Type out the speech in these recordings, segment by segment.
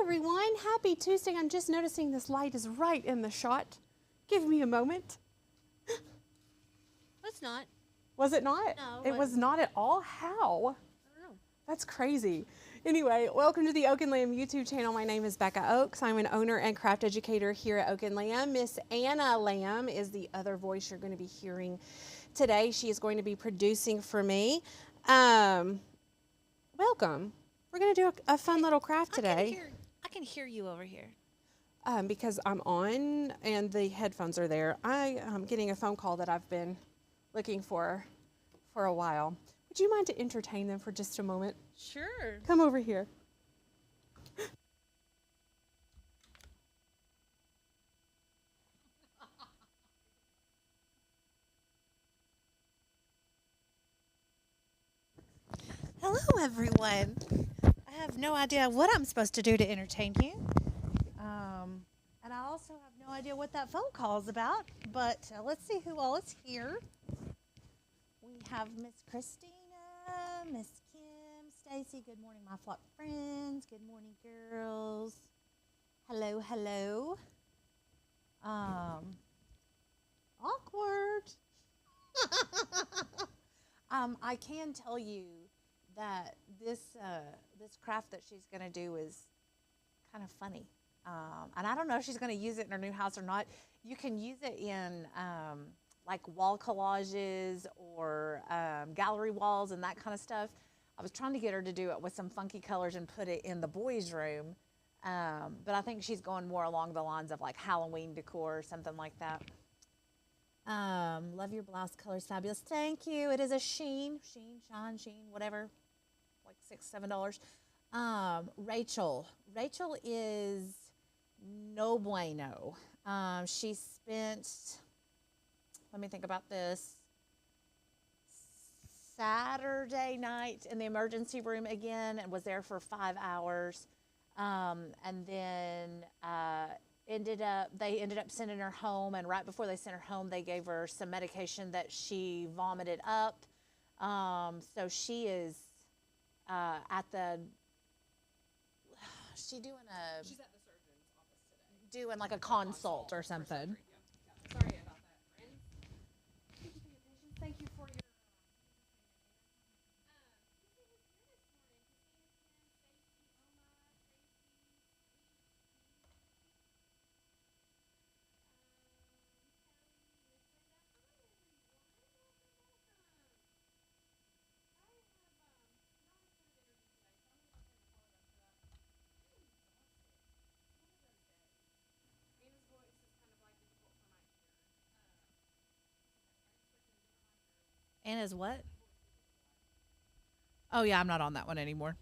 everyone. Happy Tuesday. I'm just noticing this light is right in the shot. Give me a moment. It's not. Was it not? No. It was not at all? How? I don't know. That's crazy. Anyway, welcome to the Oak and Lamb YouTube channel. My name is Becca Oaks. I'm an owner and craft educator here at Oak and Lamb. Miss Anna Lamb is the other voice you're going to be hearing today. She is going to be producing for me. Welcome. We're going to do a fun little craft today. I can hear you over here. Because I'm on and the headphones are there. I am getting a phone call that I've been looking for a while. Would you mind to entertain them for just a moment? Sure. Come over here. Hello, everyone. I have no idea what I'm supposed to do to entertain you. And I also have no idea what that phone call is about. But let's see who all is here. We have Miss Christina, Miss Kim, Stacy. Good morning, my flock friends. Good morning, girls. Hello, hello. Awkward. I can tell you that this craft that she's going to do is kind of funny. And I don't know if she's going to use it in her new house or not. You can use it in like wall collages or gallery walls and that kind of stuff. I was trying to get her to do it with some funky colors and put it in the boys' room. But I think she's going more along the lines of like Halloween decor or something like that. Love your blouse colors, fabulous. Thank you. It is a sheen, whatever, like $6, $7. Rachel is no bueno. She spent, let me think about this, Saturday night in the emergency room again and was there for 5 hours. And then they ended up sending her home, and right before they sent her home, they gave her some medication that she vomited up. So she is she's at the surgeon's office today. Doing like a consult or something. Yeah. Sorry about that, friends. Thank you for your patience. Thank you for your Anna's what? Oh, yeah, I'm not on that one anymore.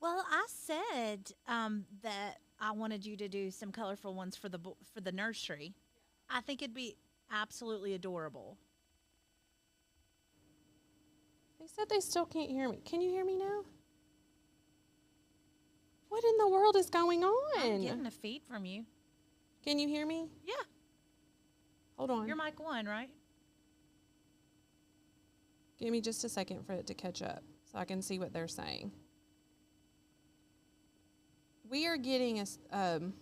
Well, I said that I wanted you to do some colorful ones for the nursery. I think it'd be absolutely adorable. They said they still can't hear me. Can you hear me now? What in the world is going on? I'm getting a feed from you. Can you hear me? Yeah. Hold on. You're mic 1, right? Give me just a second for it to catch up so I can see what they're saying. We are getting a sound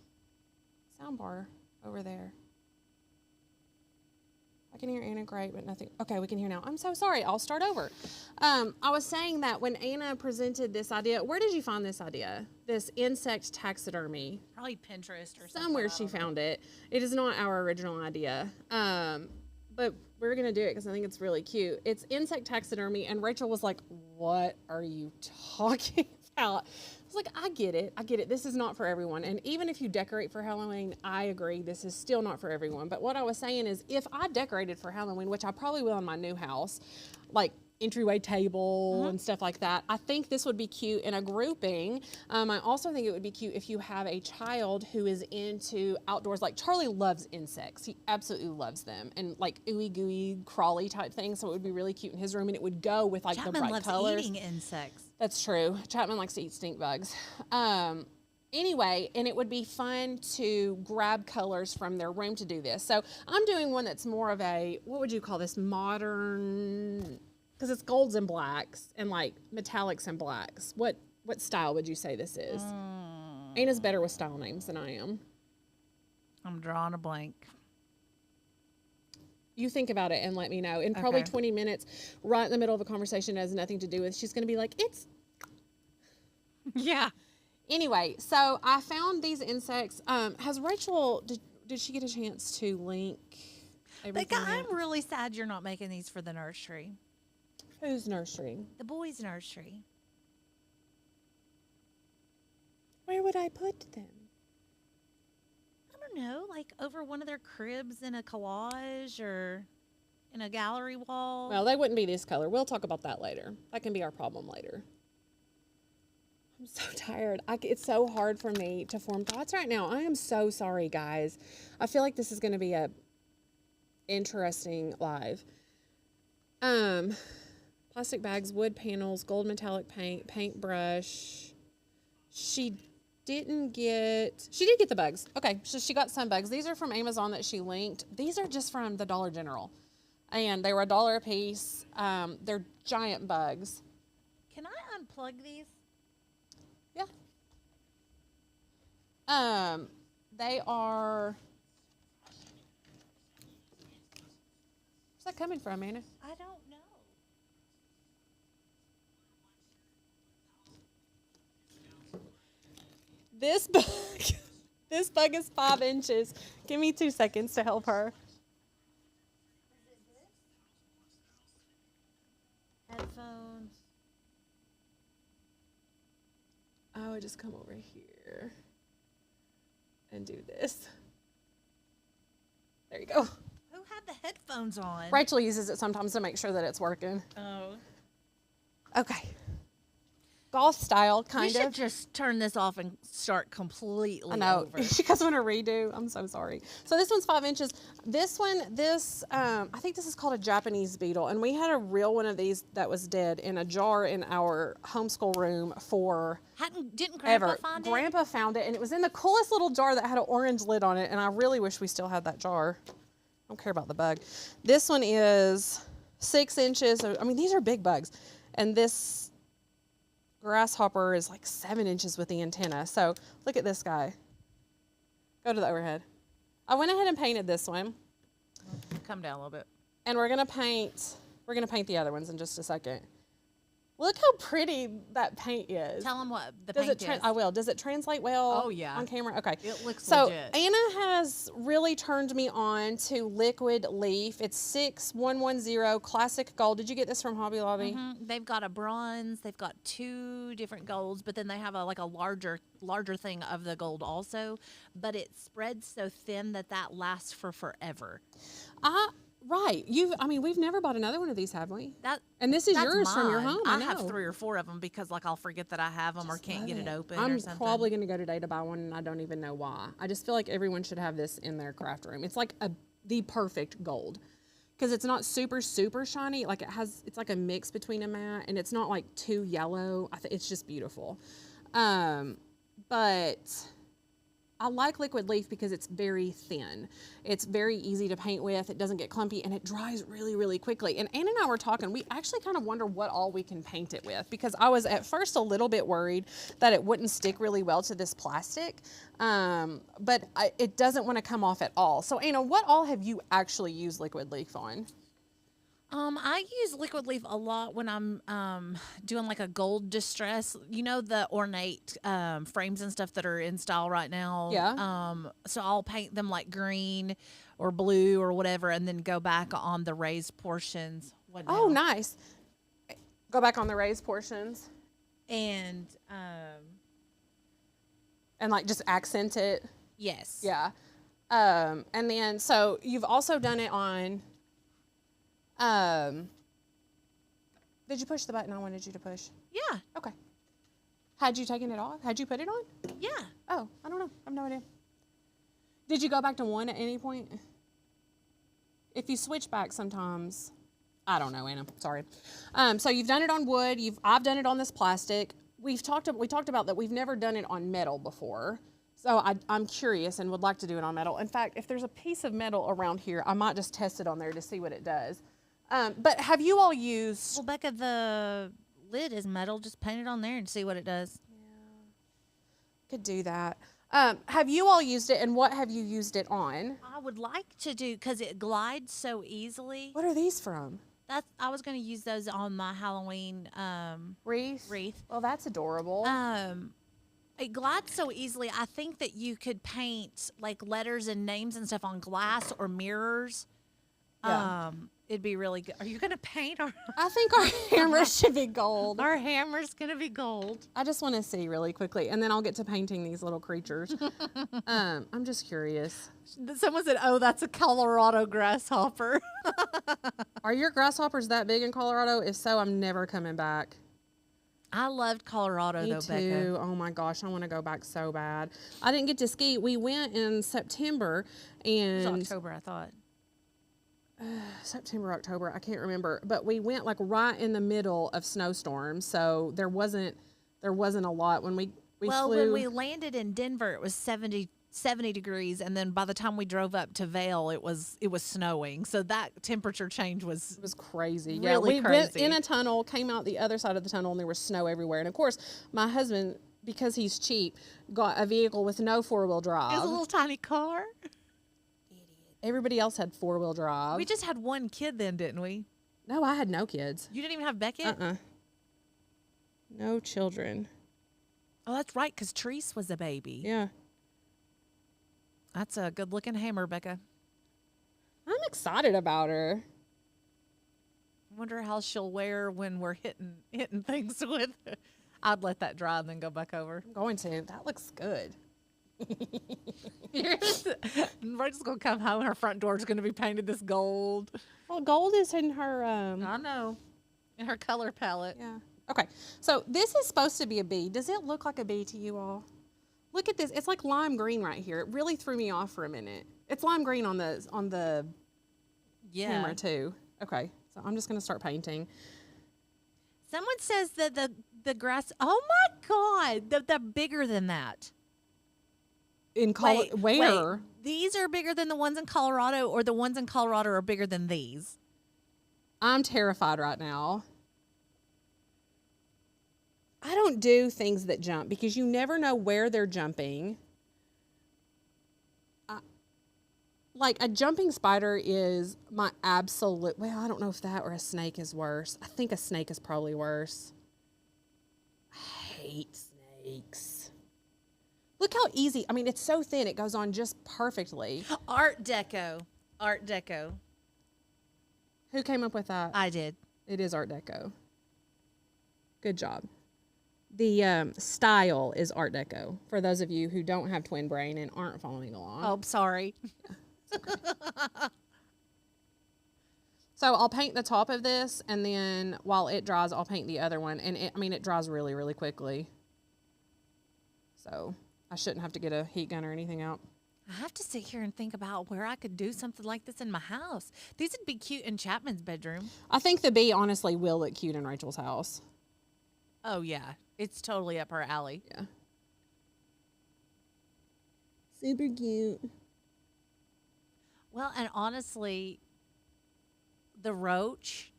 bar over there. I can hear Anna great, but nothing. Okay, we can hear now. I'm so sorry. I'll start over. I was saying that when Anna presented this idea, where did you find this idea? This insect taxidermy? Probably Pinterest or something. Somewhere she found it. It is not our original idea. but we're going to do it because I think it's really cute. It's Insect Taxidermy, and Rachel was like, what are you talking about? I was like, I get it. I get it. This is not for everyone. And even if you decorate for Halloween, I agree, this is still not for everyone. But what I was saying is, if I decorated for Halloween, which I probably will in my new house, like entryway table and stuff like that, I think this would be cute in a grouping. I also think it would be cute if you have a child who is into outdoors. Like Charlie loves insects. He absolutely loves them, and like ooey gooey crawly type things. So it would be really cute in his room, and it would go with like Chapman the bright loves colors. eating insects. That's true. Chapman likes to eat stink bugs. Anyway, and it would be fun to grab colors from their room to do this. So I'm doing one that's more of a, what would you call this, modern, because it's golds and blacks and like metallics and blacks. What style would you say this is? Anna's better with style names than I am. I'm drawing a blank. You think about it and let me know. In probably 20 minutes, right in the middle of a conversation that has nothing to do with, she's going to be like, it's... Yeah. Anyway, so I found these insects. Has Rachel, did she get a chance to link everything? I'm really sad you're not making these for the nursery. Whose nursery? The boys' nursery. Where would I put them? I don't know, like over one of their cribs in a collage or in a gallery wall. Well, they wouldn't be this color. We'll talk about that later. That can be our problem later. I'm so tired. It's so hard for me to form thoughts right now. I am so sorry, guys. I feel like this is going to be a interesting live. Plastic bags, wood panels, gold metallic paint, paintbrush. She did get the bugs. Okay, so she got some bugs. These are from Amazon that she linked. These are just from the Dollar General. And they were $1 a piece. They're giant bugs. Can I unplug these? Yeah. They are... Where's that coming from, Anna? I don't know. This bug is 5 inches. Give me 2 seconds to help her. Headphones. I would just come over here and do this. There you go. Who had the headphones on? Rachel uses it sometimes to make sure that it's working. Oh. Okay. Golf style, kind We of. should just turn this off and start completely I know. over. You guys want to redo? I'm so sorry. So this one's 5 inches. This one, I think this is called a Japanese beetle. And we had a real one of these that was dead in a jar in our homeschool room for Didn't Grandpa ever. find it? Grandpa found it, and it was in the coolest little jar that had an orange lid on it. And I really wish we still had that jar. I don't care about the bug. This one is 6 inches. I mean, these are big bugs. And this grasshopper is like 7 inches with the antenna. So look at this guy. Go to the overhead. I went ahead and painted this one. Come down a little bit. And we're gonna paint the other ones in just a second. Look how pretty that paint is. Tell them what the Does paint it is. I will. Does it translate well Oh, yeah. on camera? Okay. It looks so legit. Anna has really turned me on to Liquid Leaf. It's 6110 classic gold. Did you get this from Hobby Lobby? They've got a bronze. They've got 2 different golds, but then they have a larger thing of the gold also. But it spreads so thin that lasts for forever. Right. We've never bought another one of these, have we? And this is That's yours from your mine. home. I know. have 3 or 4 of them because I'll forget that I have them or can't get it open I'm or something. probably going to go today to buy one, and I don't even know why. I just feel like everyone should have this in their craft room. It's like the perfect gold because it's not super, super shiny. Like it's like a mix between a matte, and it's not like too yellow. It's just beautiful. But I like Liquid Leaf because it's very thin. It's very easy to paint with. It doesn't get clumpy, and it dries really, really quickly. And Anna and I were talking. We actually kind of wonder what all we can paint it with because I was at first a little bit worried that it wouldn't stick really well to this plastic, but it doesn't want to come off at all. So Anna, what all have you actually used Liquid Leaf on? I use liquid leaf a lot when I'm doing like a gold distress. You know the ornate frames and stuff that are in style right now. Yeah. So I'll paint them like green or blue or whatever, and then go back on the raised portions. What now? Oh, nice. Go back on the raised portions And and just accent it. yes, Yeah. And then so you've also done it on. Did you push the button I wanted you to push? yeah, Okay. Had you taken it off? Had you put it on? yeah. Oh, I don't know. I have no idea. Did you go back to one at any point? If you switch back sometimes, I don't know, Anna. Sorry. So you've done it on wood. I've done it on this plastic. We talked about that. We've never done it on metal before. So I'm curious and would like to do it on metal. In fact, if there's a piece of metal around here, I might just test it on there to see what it does. But have you all used? Well, Becca, the lid is metal. Just paint it on there and see what it does. Could do that. Have you all used it, and what have you used it on? I would like to do because it glides so easily. What are these from? I was going to use those on my Halloween Wreath. Well, that's adorable. It glides so easily. I think that you could paint like letters and names and stuff on glass or mirrors. Yeah. It'd be really good. Are you going to paint our I think our hammer should be gold. our hammer's going to be gold? I just want to see really quickly, and then I'll get to painting these little creatures. I'm just curious. Someone said, "Oh, that's a Colorado grasshopper." Are your grasshoppers that big in Colorado? If so, I'm never coming back. I loved Colorado Me though, too. Becca. Oh my gosh, I want to go back so bad. I didn't get to ski. We went in September It and was October, I thought. September, October, I can't remember. But we went right in the middle of snowstorms, so there wasn't a lot when we flew. When we landed in Denver, it was 70 degrees, and then by the time we drove up to Vail, it was snowing. So that temperature change was It was crazy. Really we went crazy. in a tunnel, came out the other side of the tunnel, and there was snow everywhere. And of course, my husband, because he's cheap, got a vehicle with no four-wheel drive. It was a little tiny car. Everybody else had four-wheel drive. We just had one kid then, didn't we? No, I had no kids. You didn't even have Beckett? No children. Oh, that's right, because Treese was a baby. Yeah. That's a good-looking hammer, Becca. I'm excited about her. I wonder how she'll wear when we're hitting things with it. I'd let that dry and then go back over. I'm going to. That looks good. We're just going to come home and her front door is going to be painted this gold. Well, gold is in her. I know. In her color palette. Yeah. Okay. So this is supposed to be a bee. Does it look like a bee to you all? Look at this. It's like lime green right here. It really threw me off for a minute. It's lime green on the camera too. Okay. So I'm just going to start painting. Someone says that the grass. Oh my God! They're bigger than that. In Wait, where? These are bigger than the ones in Colorado, or the ones in Colorado are bigger than these? I'm terrified right now. I don't do things that jump because you never know where they're jumping. Like a jumping spider is my absolute, well, I don't know if that or a snake is worse. I think a snake is probably worse. I hate snakes. Look how easy, I mean, it's so thin, it goes on just perfectly. Art Deco. Art Deco. Who came up with that? I did. It is Art Deco. Good job. The style is Art Deco, for those of you who don't have twin brain and aren't following along. Oh, sorry. So I'll paint the top of this, and then while it dries, I'll paint the other one. And it dries really, really quickly. So I shouldn't have to get a heat gun or anything out. I have to sit here and think about where I could do something like this in my house. These would be cute in Chapman's bedroom. I think the bee honestly will look cute in Rachel's house. Oh, yeah. It's totally up her alley. Yeah. Super cute. Well, and honestly, the roach,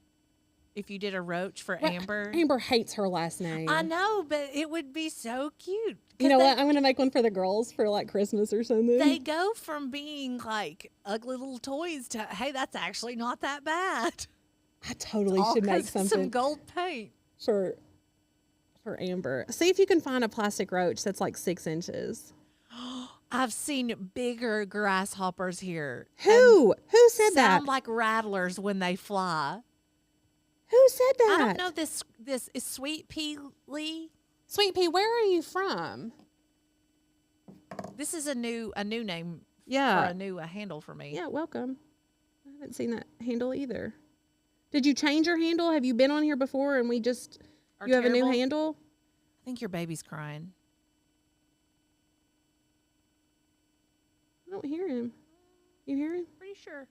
if you did a roach for Amber. Amber hates her last name. I know, but it would be so cute. You know what? I'm going to make one for the girls for like Christmas or something. They go from being like ugly little toys to, hey, that's actually not that bad. I totally All should make 'cause of something some gold paint. for Amber. See if you can find a plastic roach that's like 6 inches. I've seen bigger grasshoppers here. Who said that? Sound like rattlers when they fly. Who said that? I don't know this is Sweet Pea Lee. Sweet Pea, where are you from? This is a new name Yeah. or a new handle for me. Yeah, welcome. I haven't seen that handle either. Did you change your handle? Have you been on here before and you have a new terrible? handle? I think your baby's crying. I don't hear him. You hear him? Pretty sure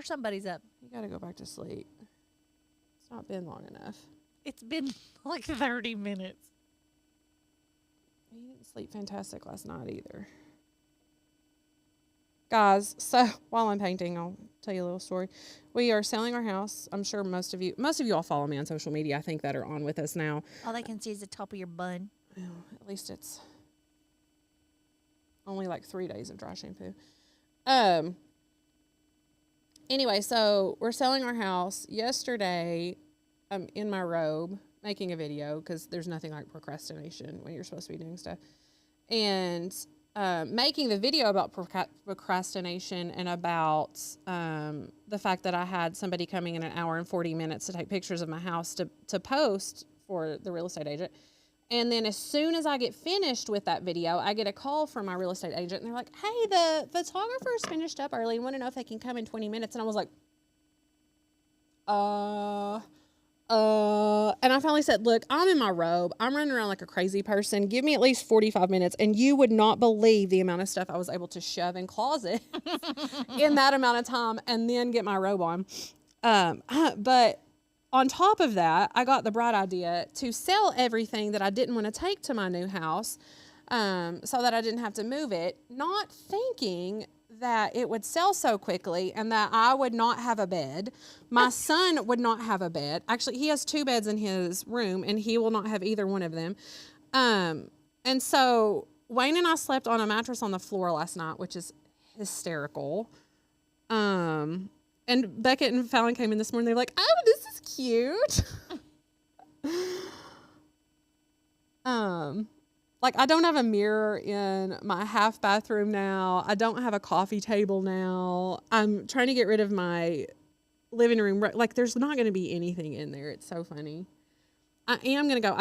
somebody's up. You got to go back to sleep. It's not been long enough. It's been like 30 minutes. He didn't sleep fantastic last night either. Guys, so while I'm painting, I'll tell you a little story. We are selling our house. I'm sure most of you all follow me on social media, I think, that are on with us now. All they can see is the top of your bun. Well, at least it's only like 3 days of dry shampoo. Anyway, so we're selling our house. Yesterday, I'm in my robe making a video because there's nothing like procrastination when you're supposed to be doing stuff. And making the video about procrastination and about the fact that I had somebody coming in an hour and 40 minutes to take pictures of my house to post for the real estate agent. And then as soon as I get finished with that video, I get a call from my real estate agent, and they're like, hey, the photographer's finished up early and want to know if they can come in 20 minutes. And I was like, and I finally said, look, I'm in my robe. I'm running around like a crazy person. Give me at least 45 minutes. And you would not believe the amount of stuff I was able to shove in closet in that amount of time and then get my robe on. But on top of that, I got the bright idea to sell everything that I didn't want to take to my new house so that I didn't have to move it, not thinking that it would sell so quickly and that I would not have a bed. My son would not have a bed. Actually, he has 2 beds in his room, and he will not have either one of them. And so Wayne and I slept on a mattress on the floor last night, which is hysterical. And Beckett and Fallon came in this morning. They're like, oh, this is cute. Like, I don't have a mirror in my half bathroom now. I don't have a coffee table now. I'm trying to get rid of my living room. Like, there's not going to be anything in there. It's so funny. I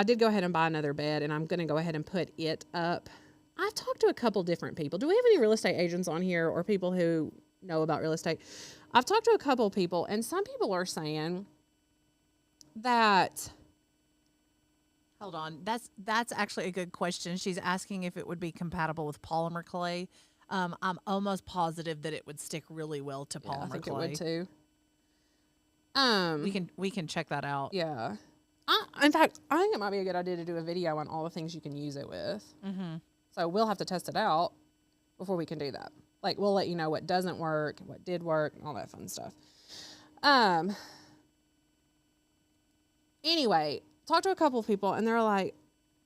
did go ahead and buy another bed, and I'm going to go ahead and put it up. I've talked to a couple different people. Do we have any real estate agents on here or people who know about real estate? I've talked to a couple people, and some people are saying that... Hold on. That's actually a good question. She's asking if it would be compatible with polymer clay. I'm almost positive that it would stick really well to polymer I think clay. it would too. We can check that out. Yeah. In fact, I think it might be a good idea to do a video on all the things you can use it with. Mm-hmm. So we'll have to test it out before we can do that. Like, we'll let you know what doesn't work, what did work, and all that fun stuff. Anyway, talked to a couple of people, and they're like,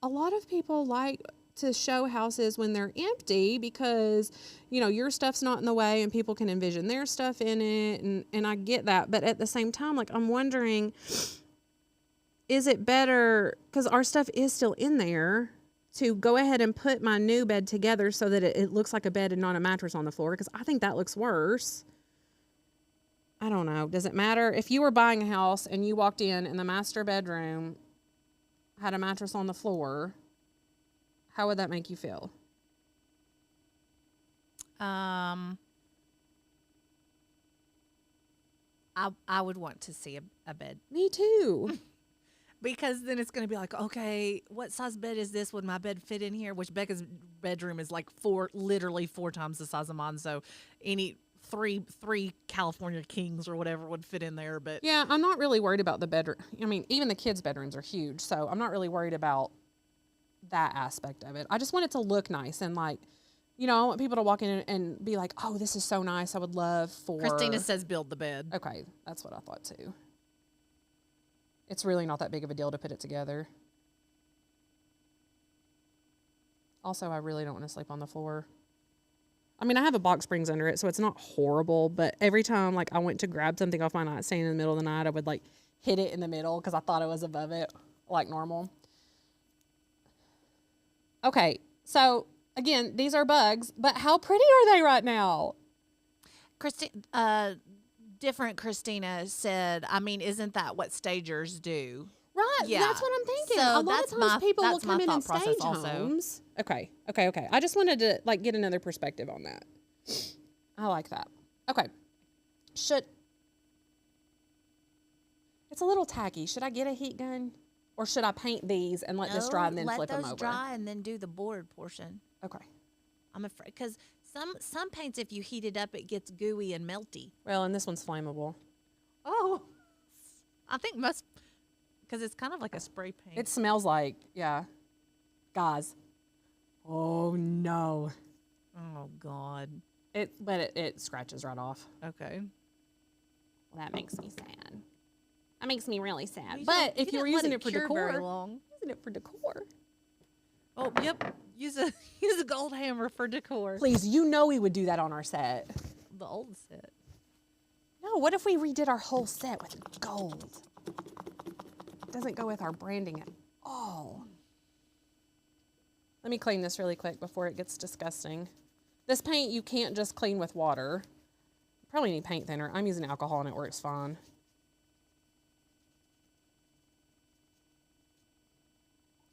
a lot of people like to show houses when they're empty because, you know, your stuff's not in the way and people can envision their stuff in it. And I get that. But at the same time, like, I'm wondering, is it better, because our stuff is still in there, to go ahead and put my new bed together so that it looks like a bed and not a mattress on the floor? Because I think that looks worse. I don't know. Does it matter? If you were buying a house and you walked in and the master bedroom had a mattress on the floor, how would that make you feel? I would want to see a bed. Me too. Because then it's going to be like, okay, what size bed is this? Would my bed fit in here? Which Becca's bedroom is like literally 4 times the size of mine. So any three California kings or whatever would fit in there. But yeah, I'm not really worried about the bedroom. I mean, even the kids' bedrooms are huge, so I'm not really worried about that aspect of it. I just want it to look nice, and, like, you know, I want people to walk in and be like, oh, this is so nice. I would love for... Christina says build the bed. Okay, that's what I thought too. It's really not that big of a deal to put it together. Also, I really don't want to sleep on the floor. I mean, I have a box springs under it, so it's not horrible, but every time, like, I went to grab something off my nightstand in the middle of the night, I would, like, hit it in the middle because I thought it was above it, like normal. Okay, so, again, these are bugs, but how pretty are they right now? Different Christina said, I mean, isn't that what stagers do? Right, Yeah. that's what I'm thinking. So a lot of times people will come in and stage also. homes. Okay. I just wanted to like get another perspective on that. I like that. Okay. It's a little tacky. Should I get a heat gun? Or should I paint these and let this dry and then flip them over? Let those dry and then do the board portion. Okay. I'm afraid, because some paints, if you heat it up, it gets gooey and melty. Well, and this one's flammable. Oh. I think because it's kind of like a spray paint. It smells like, yeah. Guys. Oh, no. Oh, God. But it scratches right off. Okay. Well, that makes me sad. That makes me really sad. You But if didn't you were let using it it for cure very decor, long. using it for decor. Oh, yep. Use a gold hammer for decor. Please, you know we would do that on our set. The old set. No, what if we redid our whole set with gold? It doesn't go with our branding at all. Let me clean this really quick before it gets disgusting. This paint you can't just clean with water. You probably need paint thinner. I'm using alcohol and it works fine.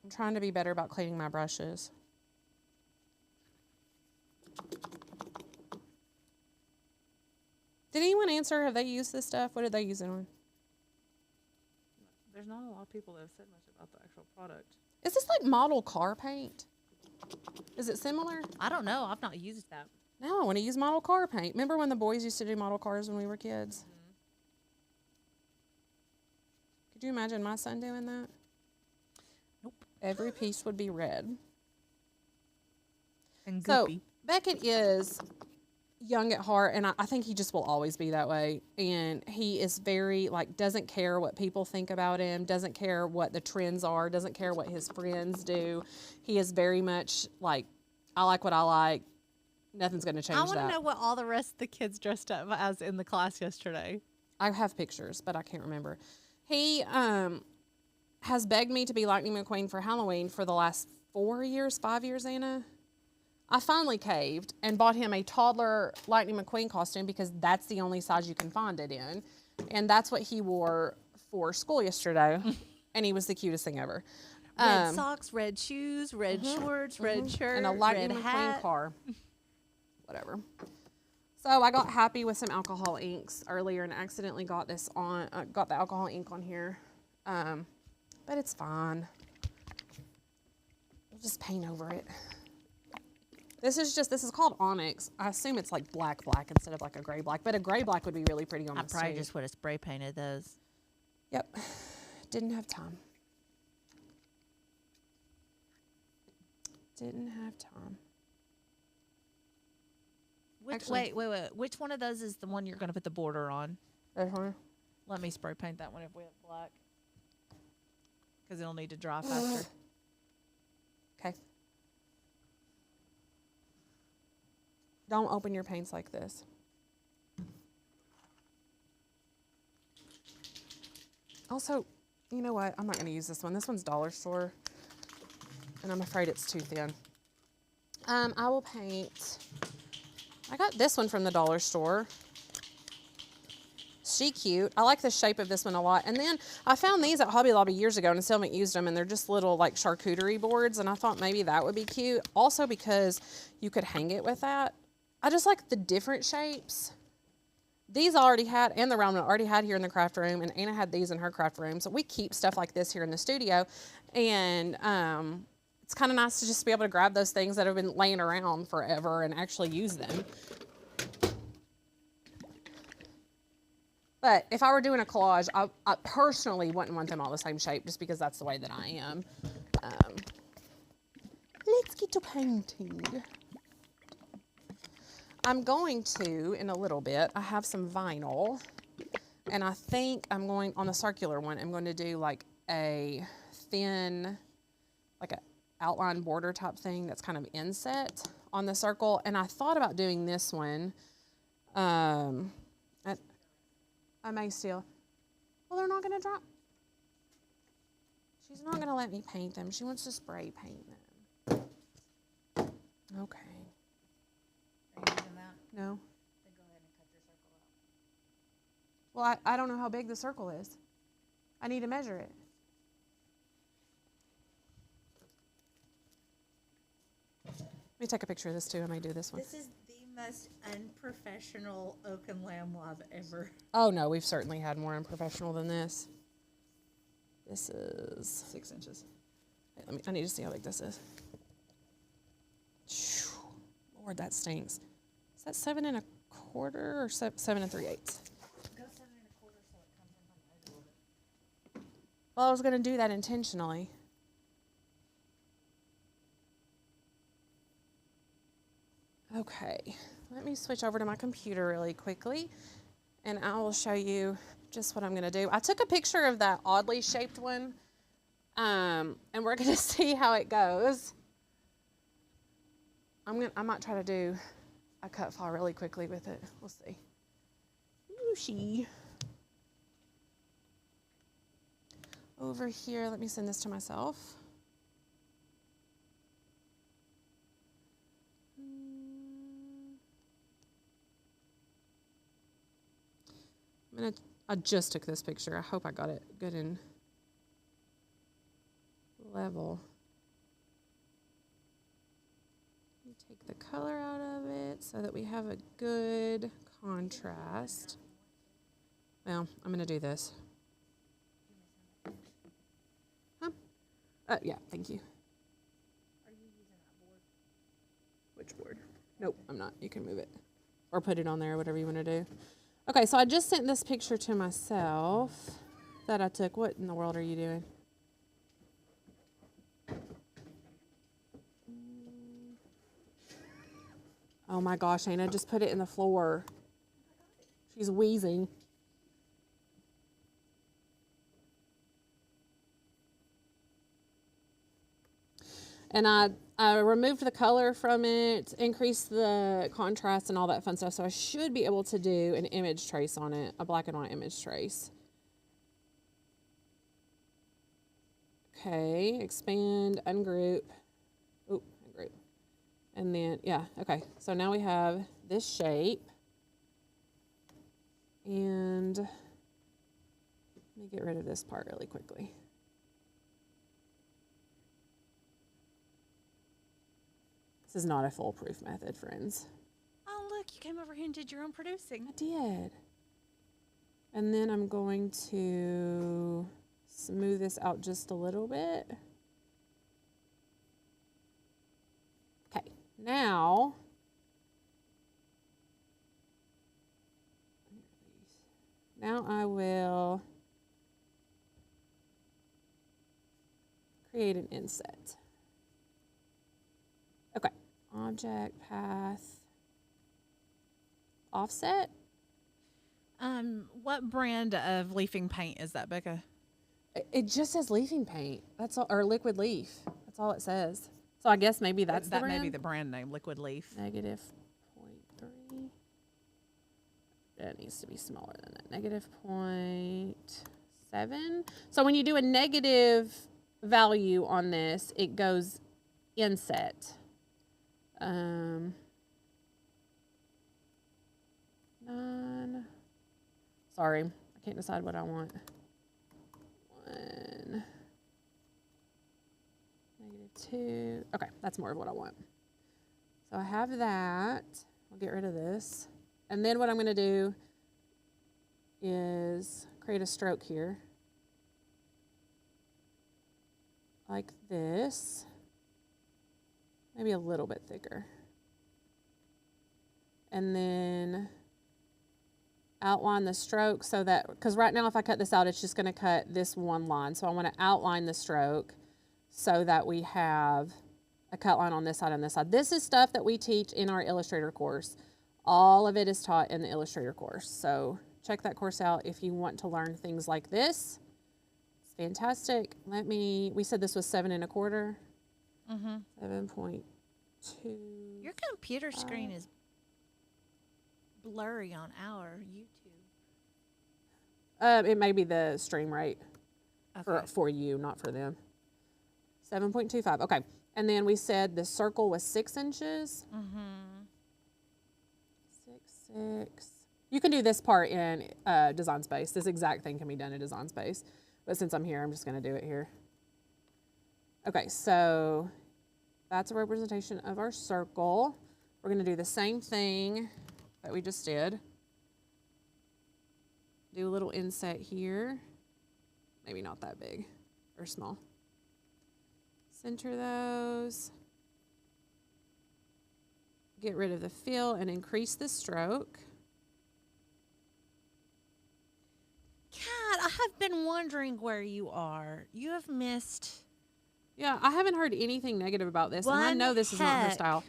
I'm trying to be better about cleaning my brushes. Did anyone answer? Have they used this stuff? What did they use it on? There's not a lot of people that have said much about the actual product. Is this like model car paint? Is it similar? I don't know. I've not used that. No, I want to use model car paint. Remember when the boys used to do model cars when we were kids? Mm-hmm. Could you imagine my son doing that? Nope. Every piece would be red. And So goopy. Beckett is young at heart, and I think he just will always be that way. And he is very, like, doesn't care what people think about him, doesn't care what the trends are, doesn't care what his friends do. He is very much like, I like what I like. Nothing's going to change I want that. to know what all the rest of the kids dressed up as in the class yesterday. I have pictures, but I can't remember. He has begged me to be Lightning McQueen for Halloween for the last 5 years, Anna. I finally caved and bought him a toddler Lightning McQueen costume because that's the only size you can find it in. And that's what he wore for school yesterday. And he was the cutest thing ever. Red socks, red shoes, red shorts, red shirt, And a Lightning red McQueen hat. car. Whatever. So I got happy with some alcohol inks earlier and accidentally got this on, got the alcohol ink on here. But it's fine. We'll just paint over it. This is called Onyx. I assume it's like black instead of like a gray black, but a gray black would be really pretty on I this probably too. just would have spray painted those. Yep. Didn't have time. Didn't have time. Actually- Wait. Which one of those is the one you're going to put the border on? Uh-huh. Let me spray paint that one if we have black. Because it'll need to dry faster. Okay. Don't open your paints like this. Also, you know what? I'm not going to use this one. This one's dollar store. And I'm afraid it's too thin. I will paint. I got this one from the dollar store. She cute. I like the shape of this one a lot. And then I found these at Hobby Lobby years ago and I still haven't used them. And they're just little like charcuterie boards. And I thought maybe that would be cute. Also because you could hang it with that. I just like the different shapes. These I already had, and the round one I already had here in the craft room, and Anna had these in her craft room. So we keep stuff like this here in the studio. And it's kind of nice to just be able to grab those things that have been laying around forever and actually use them. But if I were doing a collage, I personally wouldn't want them all the same shape just because that's the way that I am. Let's get to painting. I'm going to, in a little bit, I have some vinyl. And I think I'm going, on the circular one, I'm going to do like a thin, like a outline border type thing that's kind of inset on the circle, and I thought about doing this one. I may still. Well, they're not going to drop. She's not going to let me paint them. She wants to spray paint them. Okay. Are you using that? No. Then go ahead and cut your circle out. Well, I don't know how big the circle is. I need to measure it. Let me take a picture of this too. I may do this one. This is the most unprofessional oak and lamb I've ever. Oh no, we've certainly had more unprofessional than this. This is 6 inches. I need to see how big this is. Phew, Lord, that stinks. Is that 7 1/4 or 7 3/8? Go 7 1/4 so it comes in from the nose a little bit. Well, I was going to do that intentionally. Okay, let me switch over to my computer really quickly, and I will show you just what I'm going to do. I took a picture of that oddly shaped one, and we're going to see how it goes. I might try to do a cut file really quickly with it. We'll see. Whooshy. Over here, let me send this to myself. I just took this picture. I hope I got it good and level. Let me take the color out of it so that we have a good contrast. Well, I'm going to do this. Huh? Yeah, thank you. Are you using that board? Which board? Nope, I'm not. You can move it. Or put it on there, whatever you want to do. Okay, so I just sent this picture to myself that I took. What in the world are you doing? Oh my gosh, Anna, just put it in the floor. She's wheezing. And I removed the color from it, increased the contrast and all that fun stuff. So I should be able to do an image trace on it, a black and white image trace. Okay, expand, ungroup. Oh, ungroup. And then, yeah, okay. So now we have this shape. And let me get rid of this part really quickly. This is not a foolproof method, friends. Oh, look, you came over here and did your own producing. I did. And then I'm going to smooth this out just a little bit. Okay, now I will create an inset. Okay, object, path, offset. What brand of leafing paint is that, Becca? It just says leafing paint. That's all, or liquid leaf. That's all it says. So I guess maybe that's that the brand. may be the brand name, Liquid Leaf. -0.3. That needs to be smaller than that. -0.7. So when you do a negative value on this, it goes inset. 9. Sorry, I can't decide what I want. 1. -2. Okay, that's more of what I want. So I have that. I'll get rid of this. And then what I'm going to do is create a stroke here. Like this. Maybe a little bit thicker. And then outline the stroke so that, because right now if I cut this out, it's just going to cut this one line. So I want to outline the stroke so that we have a cut line on this side and this side. This is stuff that we teach in our Illustrator course. All of it is taught in the Illustrator course. So check that course out if you want to learn things like this. It's fantastic. We said this was 7 1/4. 7.2. 2. Your computer screen is blurry on our YouTube. It may be the stream rate Okay. for you, not for them. 7.25. Okay. And then we said the circle was 6 inches. Mm-hmm. 6. You can do this part in Design Space. This exact thing can be done in Design Space. But since I'm here, I'm just going to do it here. Okay, so that's a representation of our circle. We're going to do the same thing that we just did. Do a little inset here. Maybe not that big or small. Center those. Get rid of the fill and increase the stroke. Kat, I have been wondering where you are. You have missed. Yeah, I haven't heard anything negative about this, and I know this is not her style.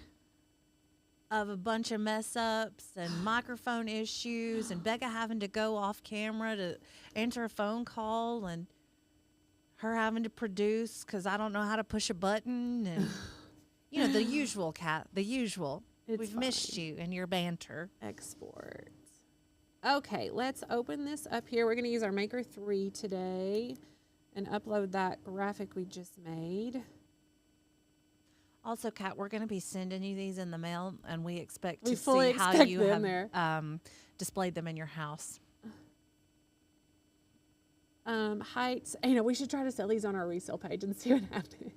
Of a bunch of mess ups and microphone issues, and Becca having to go off camera to answer a phone call, and her having to produce because I don't know how to push a button, and you know the usual, Kat, the usual. We've missed you and your banter. Export. Okay, let's open this up here. We're going to use our Maker 3 today and upload that graphic we just made. Also, Kat, we're going to be sending you these in the mail, and we expect We to fully see how expect you them have displayed them in your house. Heights. You know, we should try to sell these on our resale page and see what happens.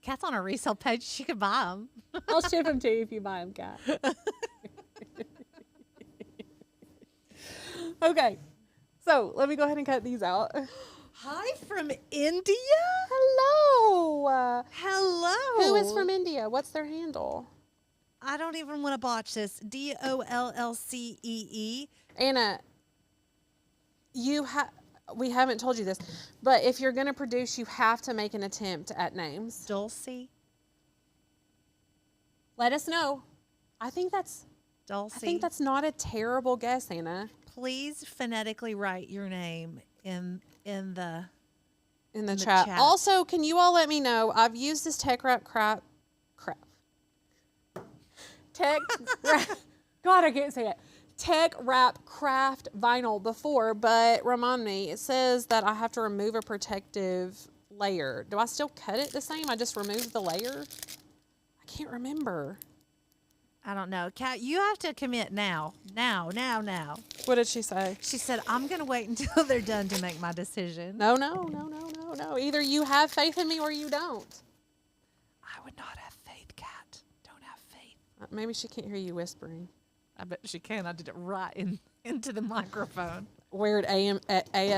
Kat's on our resale page. She could buy them. I'll ship them to you if you buy them, Kat. Okay, so let me go ahead and cut these out. Hi from India. Hello. Hello. Who is from India? What's their handle? I don't even want to botch this. DOLLCEE. Anna, we haven't told you this, but if you're going to produce, you have to make an attempt at names. Dulcie. Let us know. I think that's Dulcie. not a terrible guess, Anna. Please phonetically write your name in the chat. chat. Also, can you all let me know? I've used this Tech Wrap God, I can't say it. Tech Wrap Craft Vinyl before, but remind me, it says that I have to remove a protective layer. Do I still cut it the same? I just removed the layer? I can't remember. I don't know. Kat, you have to commit now. Now. What did she say? She said, I'm going to wait until they're done to make my decision. No. Either you have faith in me or you don't. I would not have faith, Kat. Don't have faith. Maybe she can't hear you whispering. I bet she can. I did it right into the microphone. Weird ASMR.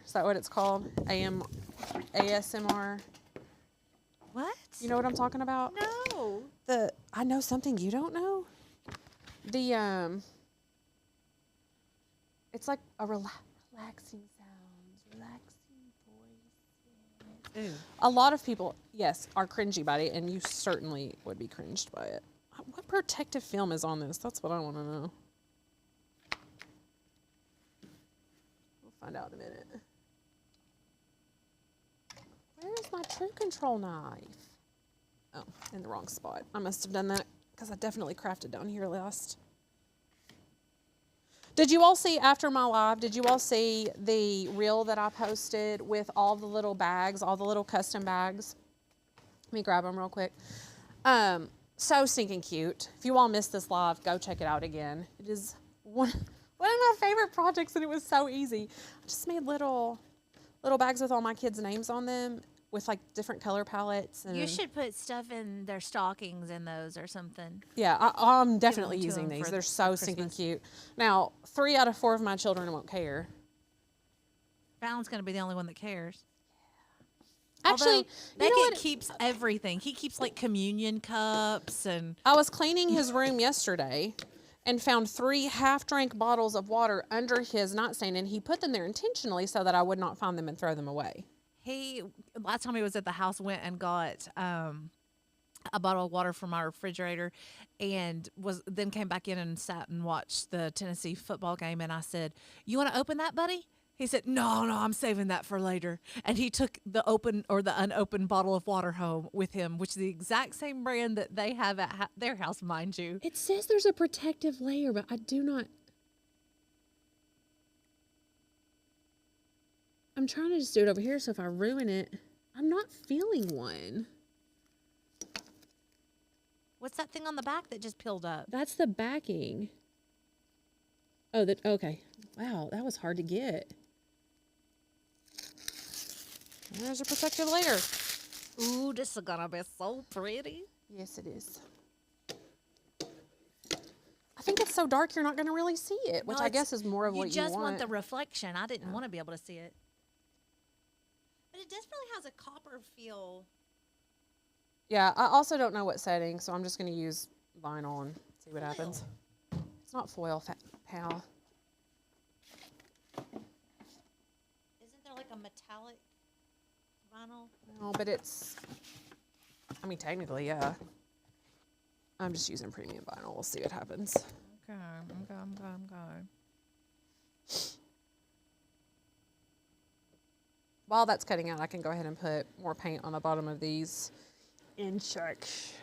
Is that what it's called? ASMR. What? You know what I'm talking about? No. I know something you don't know. It's like a relaxing sounds, relaxing voices. Ooh. A lot of people, yes, are cringy by it, and you certainly would be cringed by it. What protective film is on this? That's what I want to know. We'll find out in a minute. Where's my True Control knife? Oh, in the wrong spot. I must have done that because I definitely crafted down here last. Did you all see after my live, did you all see the reel that I posted with all the little bags, all the little custom bags? Let me grab them real quick. So stinking cute. If you all missed this live, go check it out again. It is one of my favorite projects, and it was so easy. I just made little bags with all my kids' names on them with like different color palettes. And You should put stuff in their stockings in those or something. yeah, I'm definitely them to using them these. for- They're so for stinking Christmas. cute. Now, 3 out of 4 of my children won't care. Fallon's going to be the only one that cares. Actually, Although, you know Beckett what? keeps everything. He keeps like communion cups and I was cleaning his room yesterday and found 3 half-drank bottles of water under his nightstand, and he put them there intentionally so that I would not find them and throw them away. he, last time he was at the house, went and got a bottle of water from my refrigerator and then came back in and sat and watched the Tennessee football game. And I said, "You want to open that, buddy?" He said, no, I'm saving that for later. And he took the open or the unopened bottle of water home with him, which is the exact same brand that they have at their house, mind you. It says there's a protective layer, but I do not. I'm trying to just do it over here, so if I ruin it, I'm not feeling one. What's that thing on the back that just peeled up? That's the backing. Oh, okay. Wow, that was hard to get. There's a protective layer. Ooh, this is gonna be so pretty. Yes, it is. I think it's so dark you're not going to really see it, which No, I guess is more of what you want. You just want the reflection. I didn't want to be able to see it. But it definitely has a copper feel. Yeah, I also don't know what setting, so I'm just going to use vinyl and see what happens. It's not foil, pal. Isn't there like a metallic vinyl? No, but it's, I mean, technically, yeah. I'm just using premium vinyl. We'll see what happens. Okay. While that's cutting out, I can go ahead and put more paint on the bottom of these insects.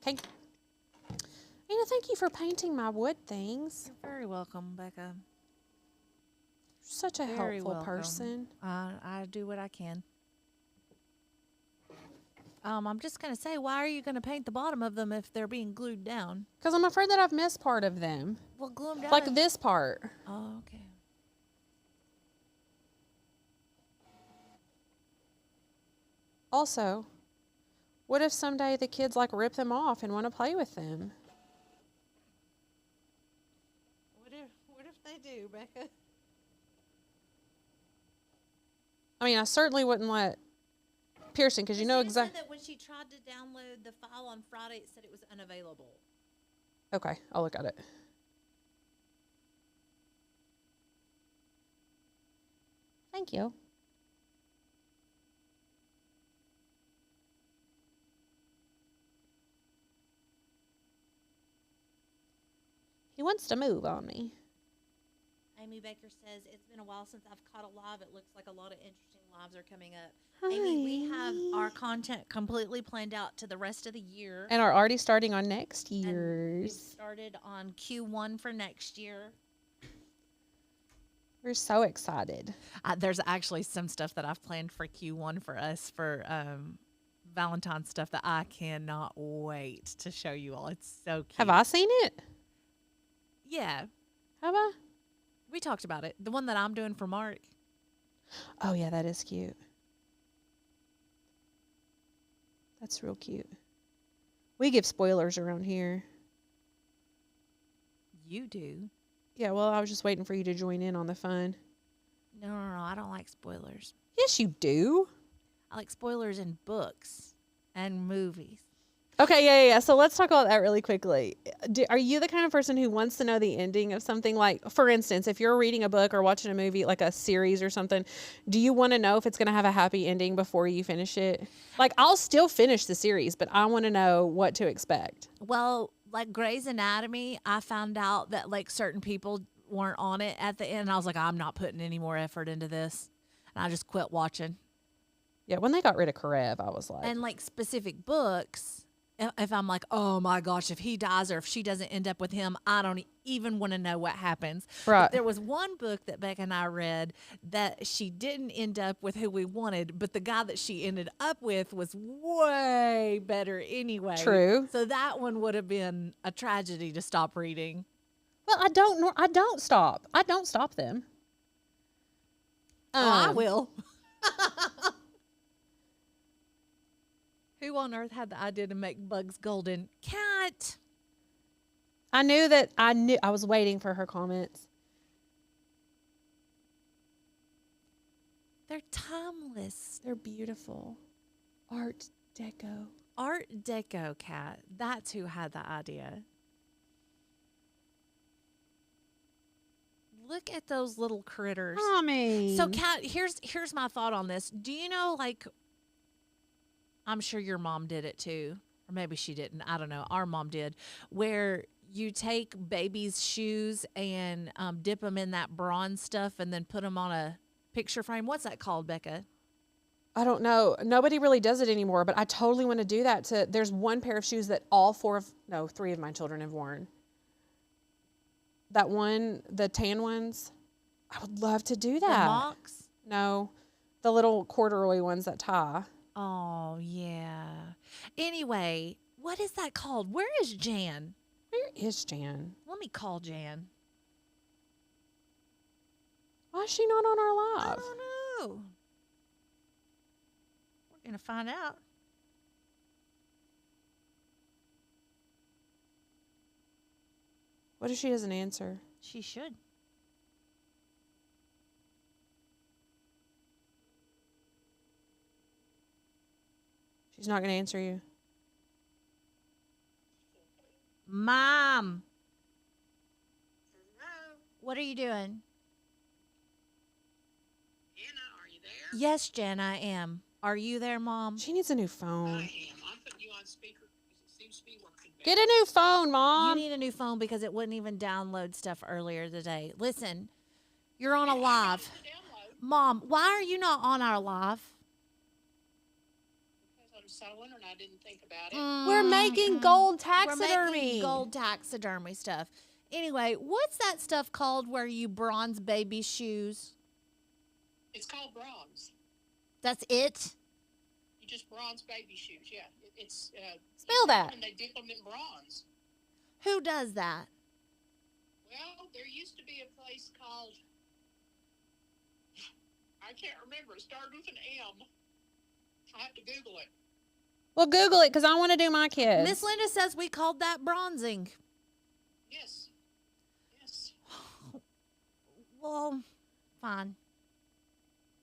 Okay. Anna, thank you for painting my wood things. You're very welcome, Becca. Such a Very helpful welcome. person. I do what I can. I'm just going to say, why are you going to paint the bottom of them if they're being glued down? Because I'm afraid that I've missed part of them. Well, glue them down. Like this part. Oh, okay. Also, what if someday the kids like rip them off and want to play with them? What if they do, Becca? I mean, I certainly wouldn't let Pearson, because you know She exactly. said that when she tried to download the file on Friday, it said it was unavailable. Okay, I'll look at it. Thank you. He wants to move on me. Amy Baker says, it's been a while since I've caught a live. It looks like a lot of interesting lives are coming up. Hi. Amy, we have our content completely planned out to the rest of the year. And are already starting on next And we've year's. started on Q1 for next year. We're so excited. There's actually some stuff that I've planned for Q1 for us for Valentine's stuff that I cannot wait to show you all. It's so cute. Have I seen it? Yeah. Have I? We talked about it. The one that I'm doing for Mark. Oh, yeah, that is cute. That's real cute. We give spoilers around here. You do. Yeah, well, I was just waiting for you to join in on the fun. No, I don't like spoilers. Yes, you do. I like spoilers in books and movies. Okay, yeah. So let's talk about that really quickly. Are you the kind of person who wants to know the ending of something? Like, for instance, if you're reading a book or watching a movie, like a series or something, do you want to know if it's going to have a happy ending before you finish it? Like, I'll still finish the series, but I want to know what to expect. Well, like Grey's Anatomy, I found out that like certain people weren't on it at the end. I was like, I'm not putting any more effort into this. And I just quit watching. Yeah, when they got rid of Karev, I was like... And like specific books, if I'm like, oh my gosh, if he dies or if she doesn't end up with him, I don't even want to know what happens. Right. But there was one book that Becca and I read that she didn't end up with who we wanted, but the guy that she ended up with was way better anyway. True. So that one would have been a tragedy to stop reading. Well, I don't stop. I don't stop them. I will. Who on earth had the idea to make bugs golden? Cat. I was waiting for her comments. They're timeless. They're beautiful. Art Deco. Art Deco, Cat. That's who had the idea. Look at those little critters. Mommy. So, Cat, here's my thought on this. Do you know, like, I'm sure your mom did it too. Or maybe she didn't. I don't know. Our mom did. Where you take baby's shoes and dip them in that bronze stuff and then put them on a picture frame. What's that called, Becca? I don't know. Nobody really does it anymore, but I totally want to do that. There's one pair of shoes that three of my children have worn. That one, the tan ones, I would love to do The that. mocks? No, the little corduroy ones that tie. Oh, yeah. Anyway, what is that called? Where is Jan? Where is Jan? Let me call Jan. Why is she not on our I live? don't know. We're going to find out. What if she doesn't answer? She should. She's not going to answer you. Mom. What are you doing? Anna, are you there? Yes, Jen, I am. Are you there, Mom? She needs a new phone. I am. I'm putting you on speaker because it seems to be working better. Get a new phone, You Mom. need a new phone because it wouldn't even download stuff earlier today. Listen, you're on a live. Download Mom, why are you not on our live? because I'm sewing and I didn't think about it. We're making gold We're taxidermy. making gold taxidermy stuff. Anyway, what's that stuff called where you bronze baby shoes? It's called bronze. That's it? You just bronze baby shoes. Yeah, it's Spell that. and they dip them in bronze. Who does that? Well, there used to be a place called I can't remember. It started with an M. I have to Google it. Well, Google it because I want to do my kids. Miss Linda says we called that bronzing. Yes. Yes. Well, fine.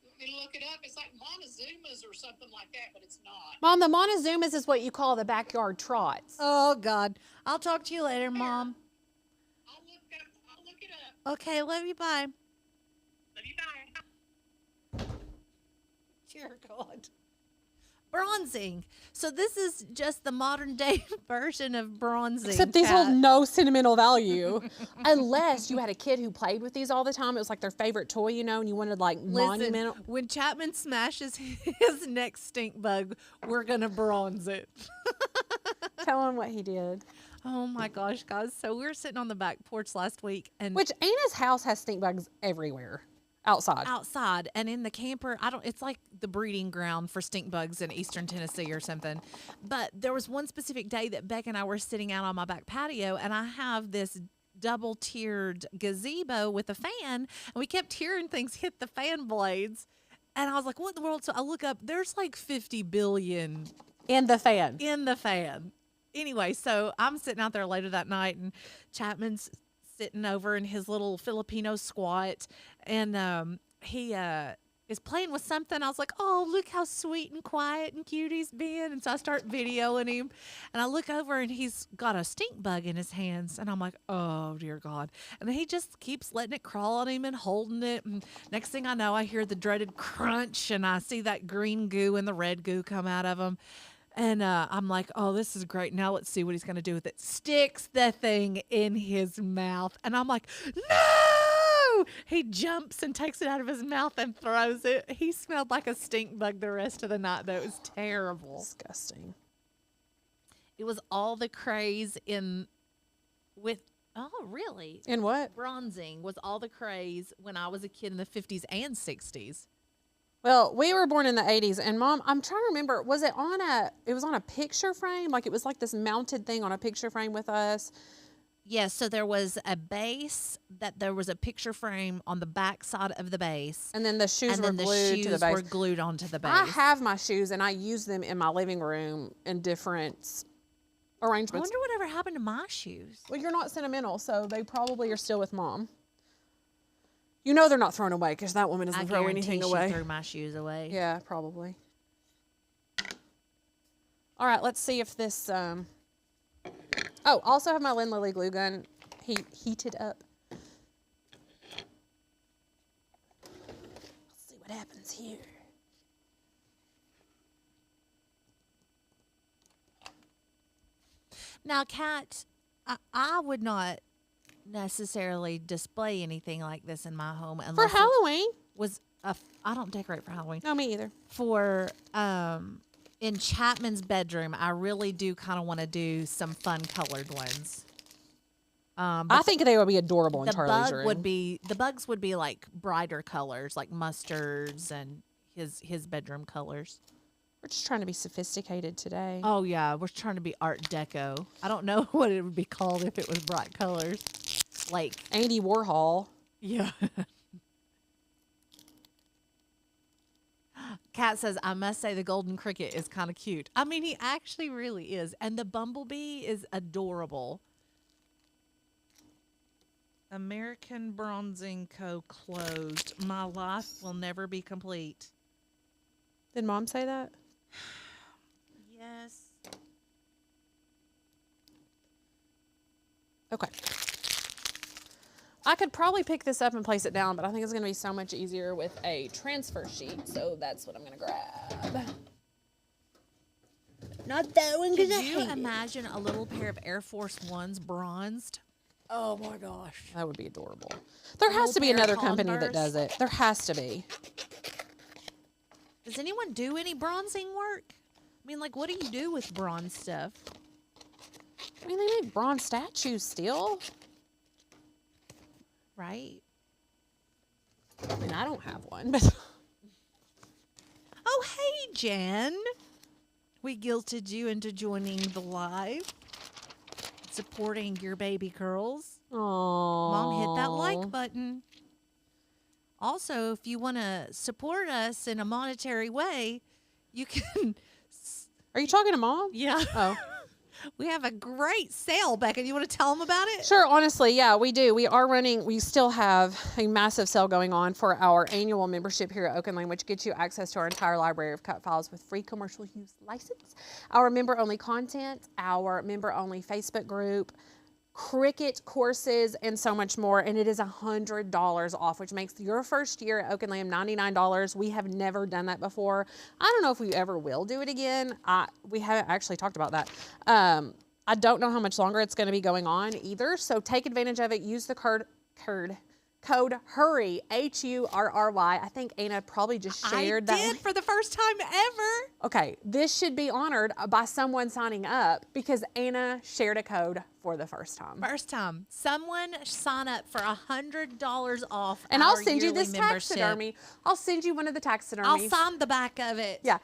You want me to look it up? It's like Montezuma's or something like that, but it's not. Mom, the Montezumas is what you call the backyard trots. Oh, God. I'll talk to you later, Mom. I'll look it up. Okay, love you. Bye. Love you, bye. Dear God. Bronzing. So this is just the modern day version of bronzing. Except these Kat. hold no sentimental value. Unless you had a kid who played with these all the time. It was like their favorite toy, you know, and you wanted like Listen, monumental. when Chapman smashes his next stink bug, we're going to bronze it. Tell him what he did. Oh my gosh, guys. So we were sitting on the back porch last week and Which Anna's house has stink bugs everywhere. Outside. outside and in the camper, it's like the breeding ground for stink bugs in eastern Tennessee or something. But there was one specific day that Beck and I were sitting out on my back patio and I have this double tiered gazebo with a fan and we kept hearing things hit the fan blades. And I was like, what in the world? So I look up, there's like 50 billion In the fan. in the fan. Anyway, so I'm sitting out there later that night and Chapman's sitting over in his little Filipino squat and he is playing with something. I was like, oh, look how sweet and quiet and cute he's been. And so I start videoing him and I look over and he's got a stink bug in his hands. And I'm like, oh, dear God. And he just keeps letting it crawl on him and holding it. And next thing I know, I hear the dreaded crunch and I see that green goo and the red goo come out of him. And I'm like, oh, this is great. Now let's see what he's going to do with it. Sticks the thing in his mouth. And I'm like, no! He jumps and takes it out of his mouth and throws it. He smelled like a stink bug the rest of the night, though. It was terrible. Disgusting. It was all the craze oh, really? In what? Bronzing was all the craze when I was a kid in the 50s and 60s. Well, we were born in the 80s, and Mom, I'm trying to remember, was it on a picture frame? Like it was like this mounted thing on a picture frame with us. Yes, so there was a base there was a picture frame on the back side of the base. And then the shoes And were then the glued shoes to the base. were glued onto the base. I have my shoes, and I use them in my living room in different I arrangements. wonder whatever happened to my shoes. Well, you're not sentimental, so they probably are still with Mom. You know they're not thrown away because that woman doesn't I throw guarantee anything she away. threw my shoes away. Yeah, probably. All right, let's see if this. Oh, also have my Lynn Lily glue gun heated up. Let's see what happens here. Now, Kat, I would not necessarily display anything like this in my home For unless it Halloween? was I don't decorate for Halloween. No, me either. For in Chapman's bedroom, I really do kind of want to do some fun colored ones. I think they would be adorable in The Charlie's room. the bugs would be like brighter colors, like mustards and his bedroom colors. We're just trying to be sophisticated today. Oh yeah, we're trying to be Art Deco. I don't know what it would be called if it was bright colors, like Andy Warhol. yeah. Kat says, I must say the golden cricket is kind of cute. I mean, he actually really is, and the bumblebee is adorable. American Bronzing Co. closed. My life will never be complete. Did Mom say that? Yes. Okay. I could probably pick this up and place it down, but I think it's going to be so much easier with a transfer sheet. So that's what I'm going to grab. Not that one, Could because you imagine a little pair of Air Force Ones bronzed? Oh my gosh. That would be adorable. There has little to be pair of another company that Converse. does it. There has to be. Does anyone do any bronzing work? I mean, like, what do you do with bronze stuff? I mean, they make bronze statues still. Right? I mean, I don't have one, but Oh, hey, Jen. We guilted you into joining the live, supporting your baby girls. Aww. Mom, hit that like button. Also, if you want to support us in a monetary way, you can. Are you talking to Mom? Yeah. Oh. We have a great sale, Becca. You want to tell them about it? Sure, honestly, yeah, we do. We still have a massive sale going on for our annual membership here at Oak and Lane, which gets you access to our entire library of cut files with free commercial use license, our member-only content, our member-only Facebook group, cricket courses, and so much more. And it is $100 off, which makes your first year at Oak and Lamb $99. We have never done that before. I don't know if we ever will do it again. We haven't actually talked about that. I don't know how much longer it's going to be going on either. So take advantage of it. Use the code HURRY, HURRY. I think Anna probably just shared that. I did for the first time ever. Okay, this should be honored by someone signing up because Anna shared a code for the first time. First time. Someone sign up for $100 off. And I'll our send you yearly this membership. taxidermy. I'll send you one of the taxidermies. I'll sign the back of it. Yeah.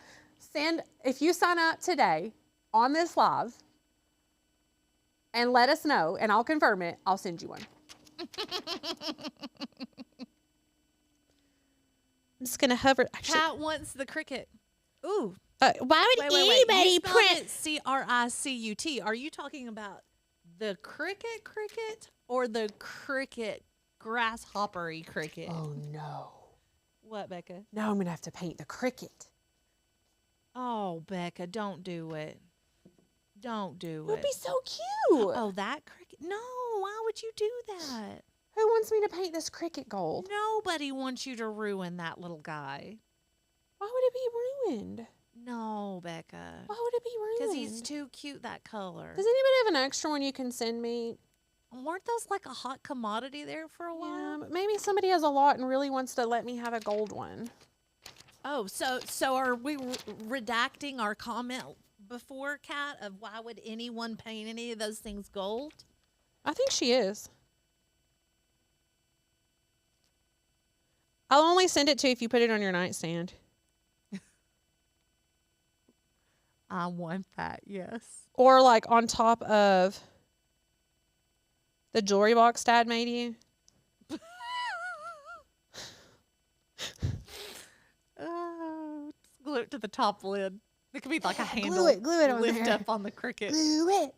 If you sign up today on this live and let us know, and I'll confirm it, I'll send you one. I'm just going to hover. Actually, Cat wants the cricket. Ooh. why would Wait. anybody You spelled print? it CRICUT. Are you talking about the cricket or the cricket grasshoppery cricket? Oh, no. What, Becca? Now I'm going to have to paint the cricket. Oh, Becca, don't do it. Don't do It would it. be so cute. Oh, that cricket? No, why would you do that? Who wants me to paint this cricket gold? Nobody wants you to ruin that little guy. Why would it be ruined? No, Becca. Why would it be ruined? Because he's too cute, that color. Does anybody have an extra one you can send me? Weren't those like a hot commodity there for a Yeah, while? but maybe somebody has a lot and really wants to let me have a gold one. Oh, so are we redacting our comment before, Kat, of why would anyone paint any of those things gold? I think she is. I'll only send it to you if you put it on your nightstand. I want that, yes. Or like on top of the jewelry box Dad made you. Oh, just glue it to the top lid. It could be like a handle. Glue it on lift there. up on the cricket. Glue it.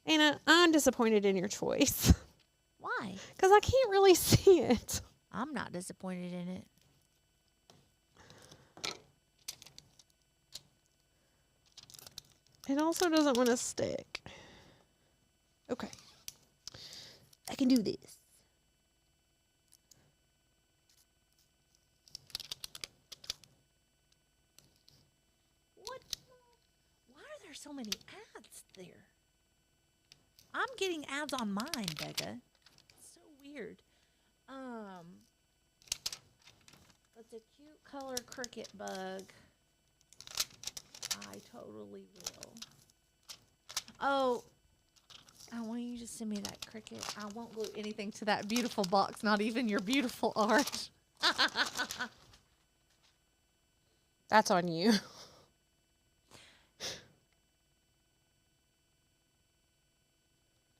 Anna, I'm disappointed in your choice. Why? Because I can't really see it. I'm not disappointed in it. It also doesn't want to stick. Okay. I can do this. there. I'm getting ads on mine, Becca. It's so weird. It's a cute color cricket bug. I totally will. Oh, I want you to send me that cricket. I won't glue anything to that beautiful box, not even your beautiful art. That's on you.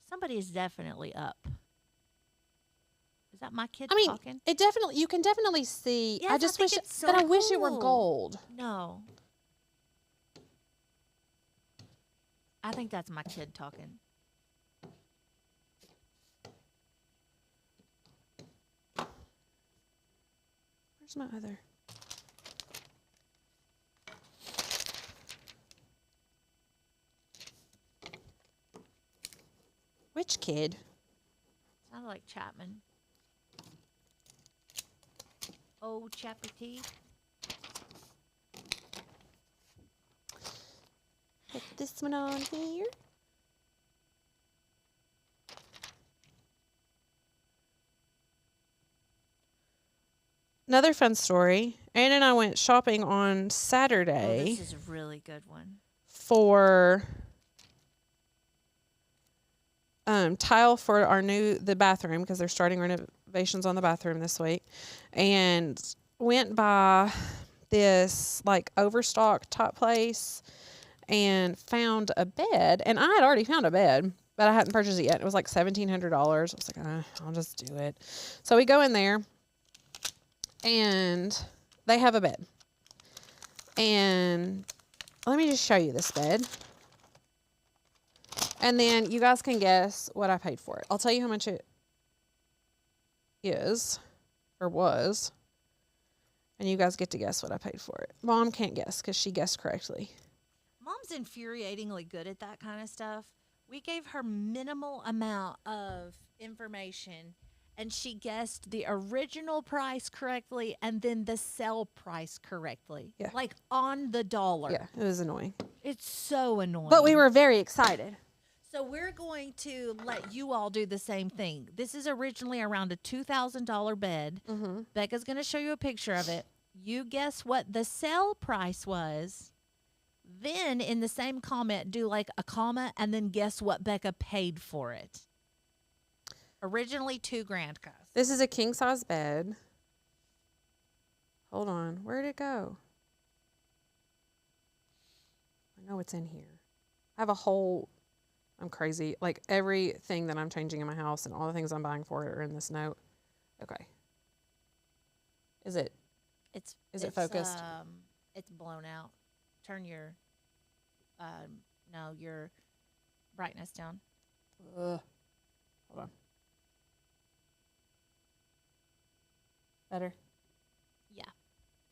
Somebody is definitely up. Is that my kid I mean, talking? you can definitely see. Yes, I I just think wish, it's so but I wish it were cool. gold. No. I think that's my kid talking. Where's my other? Which kid? Sounded like Chapman. Oh, Chappy. Put this one on here. Another fun story. Ann and I went shopping on Oh, Saturday this is a really good one. for tile for the bathroom, because they're starting renovations on the bathroom this week, and went by this like overstock top place and found a bed. And I had already found a bed, but I hadn't purchased it yet. It was like $1,700. I was like, I'll just do it. So we go in there and they have a bed. And let me just show you this bed. And then you guys can guess what I paid for it. I'll tell you how much it is or was. And you guys get to guess what I paid for it. Mom can't guess because she guessed correctly. Mom's infuriatingly good at that kind of stuff. We gave her minimal amount of information, and she guessed the original price correctly and then the sell price correctly. Yeah. Like on the dollar. Yeah, it was annoying. It's so annoying. But we were very excited. So we're going to let you all do the same thing. This is originally around a $2,000 bed. Mm-hmm. Becca's going to show you a picture of it. You guess what the sell price was. Then in the same comment, do like a comma and then guess what Becca paid for it. Originally $2,000 cost. This is a king size bed. Hold on. Where'd it go? I know it's in here. I have a whole... I'm crazy. Like everything that I'm changing in my house and all the things I'm buying for it are in this note. Okay. Is it focused? It's blown out. Turn your your brightness down. Hold on. Better? Yeah.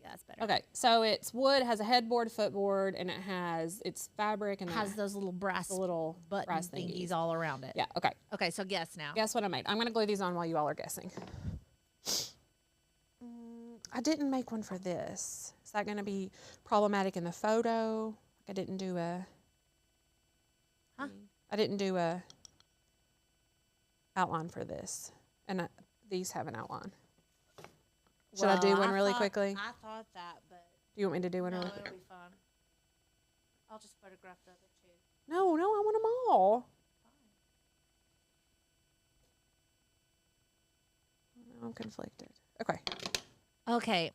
Yeah, that's better. Okay. So it's wood, has a headboard, footboard, and it's fabric and It has those little brass little button brass thingies all around it. Yeah. Okay. Okay, so guess now. Guess what I made? I'm going to glue these on while you all are guessing. I didn't make one for this. Is that going to be problematic in the photo? I didn't do a... Huh? I didn't do a outline for this. And these have an outline. Should I do one really quickly? I thought that, but Do you want me to do one no, really it'll quick? be fun. I'll just photograph the other two. No, I want them all. Now I'm conflicted. Okay. Okay,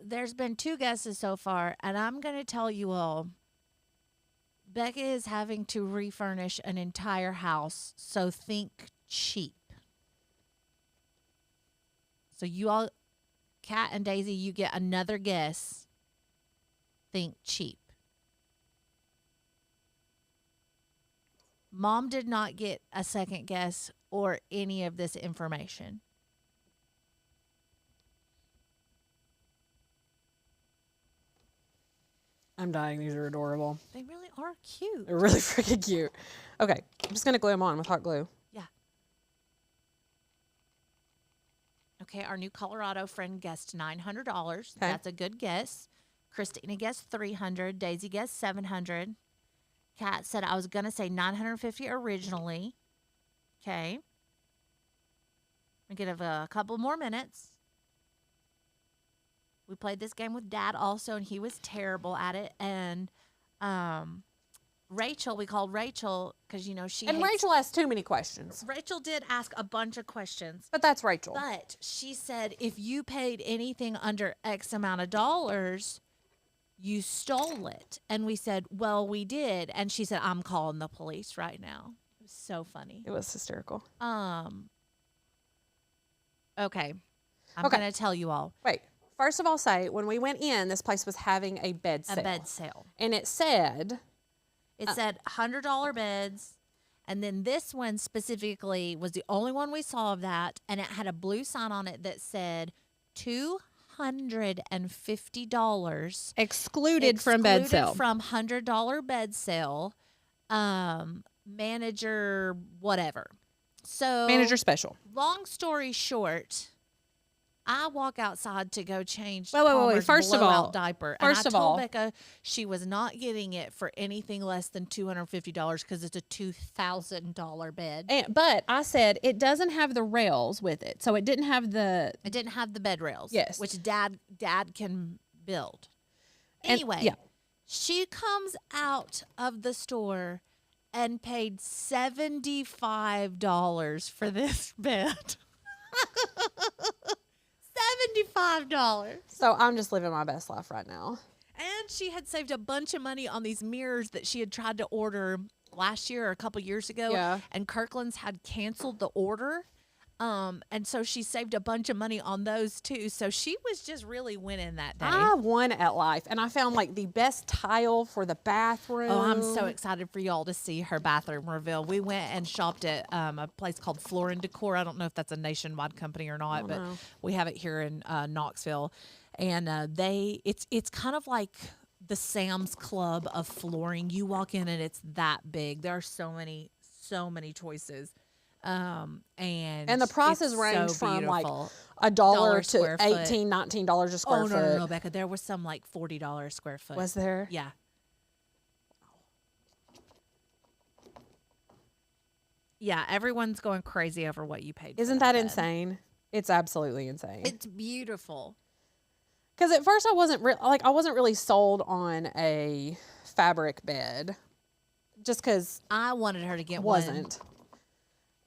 there's been 2 guesses so far, and I'm going to tell you all, Becca is having to refurnish an entire house, so think cheap. So you all, Kat and Daisy, you get another guess. Think cheap. Mom did not get a second guess or any of this information. I'm dying. These are adorable. They really are cute. They're really freaking cute. Okay. I'm just going to glue them on with hot glue. Yeah. Okay, our new Colorado friend guessed $900. That's a good guess. Christina guessed $300. Daisy guessed $700. Kat said I was going to say $950 originally. Okay. We give a couple more minutes. We played this game with Dad also, and he was terrible at it. And Rachel, we called Rachel because, you know, Rachel asked too many questions. Rachel did ask a bunch of questions. But that's Rachel. But she said if you paid anything under X amount of dollars, you stole it. And we said, well, we did. And she said, I'm calling the police right now. It was so funny. It was hysterical. Okay. I'm Okay. going to tell you all. Wait. First of all, say, when we went in, this place was having a bed sale. A bed sale. And it said... It said $100 beds. And then this one specifically was the only one we saw of that. And it had a blue sign on it that said $250. Excluded from bed sale. From $100 bed sale. Manager, whatever. So Manager special. long story short, I walk outside to go change Wait. Palmer's First of blowout all- diaper. first and of I told all- Becca she was not getting it for anything less than $250 because it's a $2,000 bed. But I said it doesn't have the rails with it. So it didn't have the... It didn't have the bed rails. Yes. Which Dad can build. And- Anyway, yeah. she comes out of the store and paid $75 for this bed. $75. So I'm just living my best life right now. And she had saved a bunch of money on these mirrors that she had tried to order last year or a couple years ago. Yeah. And Kirkland's had canceled the order. And so she saved a bunch of money on those too. So she was just really winning that day. I won at life. And I found like the best tile for the bathroom. Oh, I'm so excited for y'all to see her bathroom reveal. We went and shopped at a place called Decor. I don't know if that's a nationwide company or not, but we have it here in Knoxville. And it's kind of like the Sam's Club of flooring. You walk in and it's that big. There are so many choices. And the prices it's range so from like beautiful. $1 to square foot. $18, $19 a square Oh, foot. no, Becca. There was some like $40 square foot. Was there? Yeah. Yeah, everyone's going crazy over what you paid. Isn't for that bed. insane? It's absolutely insane. It's beautiful. Because at first I wasn't really sold on a fabric bed, just because I wanted her to I get wasn't. one.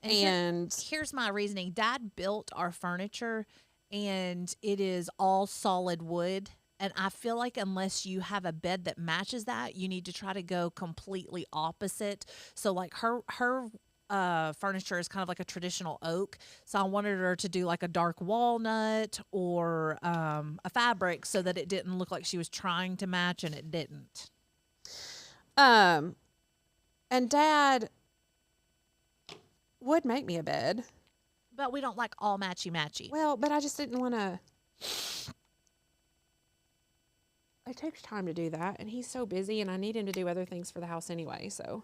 And Here's my reasoning. Dad built our furniture, and it is all solid wood. And I feel like unless you have a bed that matches that, you need to try to go completely opposite. So like her furniture is kind of like a traditional oak. So I wanted her to do like a dark walnut or a fabric so that it didn't look like she was trying to match, and it didn't. and Dad would make me a bed. But we don't like all matchy-matchy. Well, but I just didn't want to. It takes time to do that, and he's so busy, and I need him to do other things for the house anyway, so.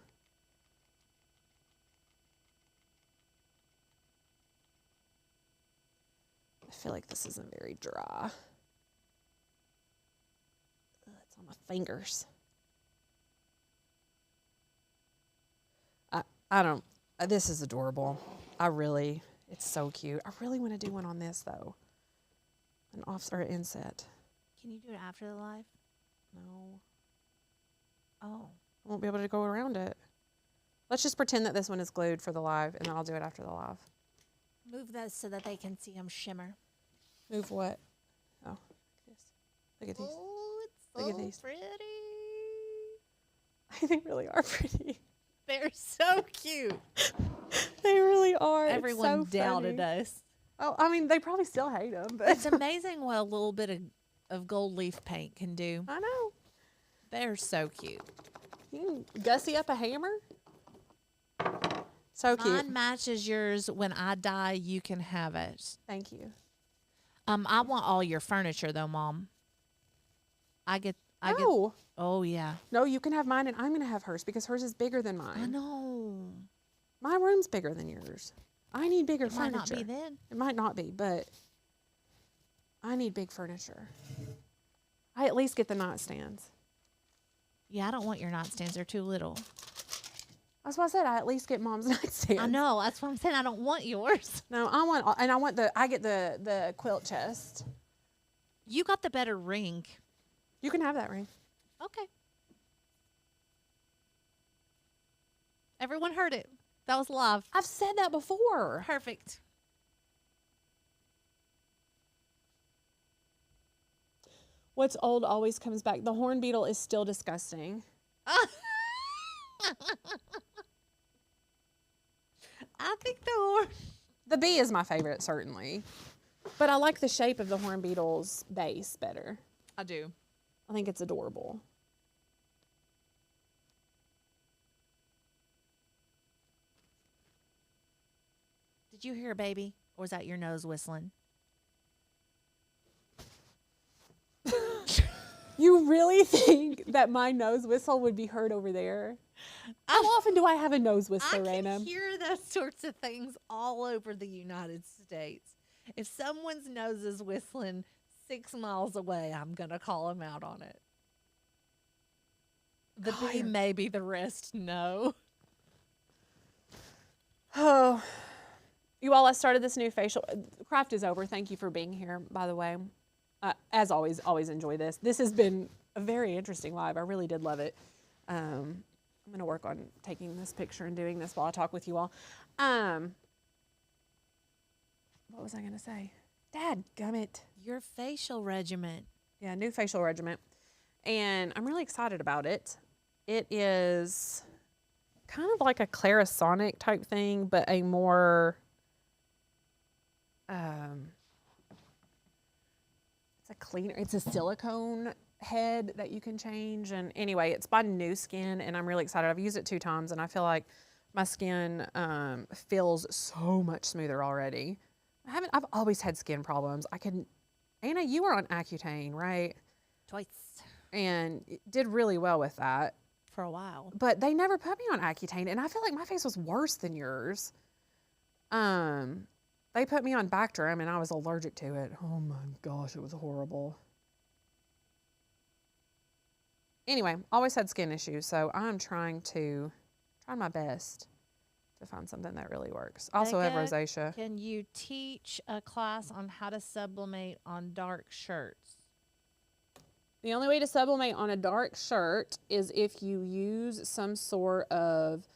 I feel like this isn't very dry. Ugh, it's on my fingers. I don't. This is adorable. It's so cute. I really want to do one on this though. An inset. Can you do it after the live? No, Oh. I won't be able to go around it. Let's just pretend that this one is glued for the live, and then I'll do it after the live. Move those so that they can see them shimmer. Move what? Oh, look at these. Oh, it's Look at so these. pretty. They really are pretty. They're so cute. They really are. It's Everyone so doubted funny. us. Oh, I mean, they probably still hate them, but It's amazing what a little bit of gold leaf paint can do. I know. They're so cute. You can gussy up a hammer. So cute. Mine matches yours. When I die, you can have it. Thank you. I want all your furniture though, Mom. I get. No. Oh yeah. No, you can have mine, and I'm going to have hers because hers is bigger than mine. I know. My room's bigger than yours. I need bigger It might furniture. not be then. It might not be, but I need big furniture. I at least get the nightstands. Yeah, I don't want your nightstands. They're too little. That's why I said I at least get mom's nightstand. I know. That's what I'm saying. I don't want yours. No, I get the quilt chest. You got the better ring. You can have that ring. Okay. Everyone heard it. That was live. I've said that before. Perfect. What's old always comes back. The horn beetle is still disgusting. I think The bee is my favorite, certainly. But I like the shape of the horn beetle's base better. I do. I think it's adorable. Did you hear a baby? Or was that your nose whistling? You really think that my nose whistle would be heard over there? How often do I have a nose whistler, I can Raina? hear those sorts of things all over the United States. If someone's nose is whistling 6 miles away, I'm going to call them out on it. The bee, maybe, the rest, no. Oh, you all, I started this new facial. Craft is over. Thank you for being here, by the way. As always enjoy this. This has been a very interesting live. I really did love it. I'm going to work on taking this picture and doing this while I talk with you all. What was I going to say? Dad gummit. Your facial regimen. Yeah, new facial regimen. And I'm really excited about it. It is kind of like a Clarisonic type thing, but a more, it's a cleaner, it's a silicone head that you can change. And anyway, it's by New Skin, and I'm really excited. I've used it 2 times, and I feel like my skin feels so much smoother already. I've always had skin problems. Anna, you were on Accutane, right? Twice. And it did really well with that. For a while. But they never put me on Accutane, and I feel like my face was worse than yours. They put me on Bactrim, and I was allergic to it. Oh my gosh, it was horrible. Anyway, always had skin issues, so I'm trying my best to find something that really works. Also have Becca, rosacea. Can you teach a class on how to sublimate on dark shirts? The only way to sublimate on a dark shirt is if you use some sort of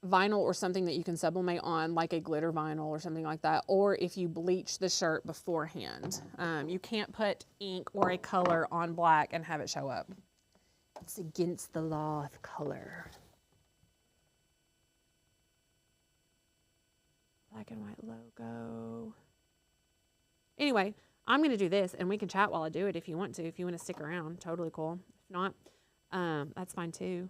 vinyl or something that you can sublimate on, like a glitter vinyl or something like that, or if you bleach the shirt beforehand. You can't put ink or a color on black and have it show up. It's against the law of color. Black and white logo. Anyway, I'm going to do this, and we can chat while I do it if you want to. If you want to stick around, totally cool. If not, that's fine too.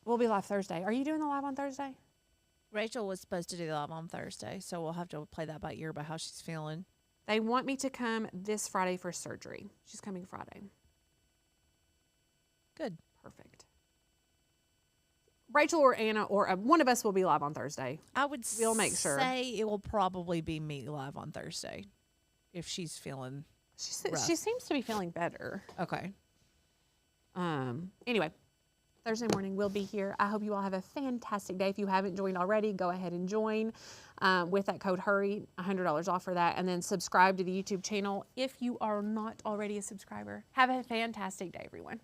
We'll be live Thursday. Are you doing the live on Thursday? Rachel was supposed to do the live on Thursday, so we'll have to play that by ear about how she's feeling. They want me to come this Friday for surgery. She's coming Friday. Good. Perfect. Rachel or Anna or one of us will be live on Thursday. I would We'll make sure. say it will probably be me live on Thursday if she's feeling rough. She seems to be feeling better. Okay. Anyway, Thursday morning we'll be here. I hope you all have a fantastic day. If you haven't joined already, go ahead and join with that code HURRY, $100 off for that. And then subscribe to the YouTube channel if you are not already a subscriber. Have a fantastic day, everyone.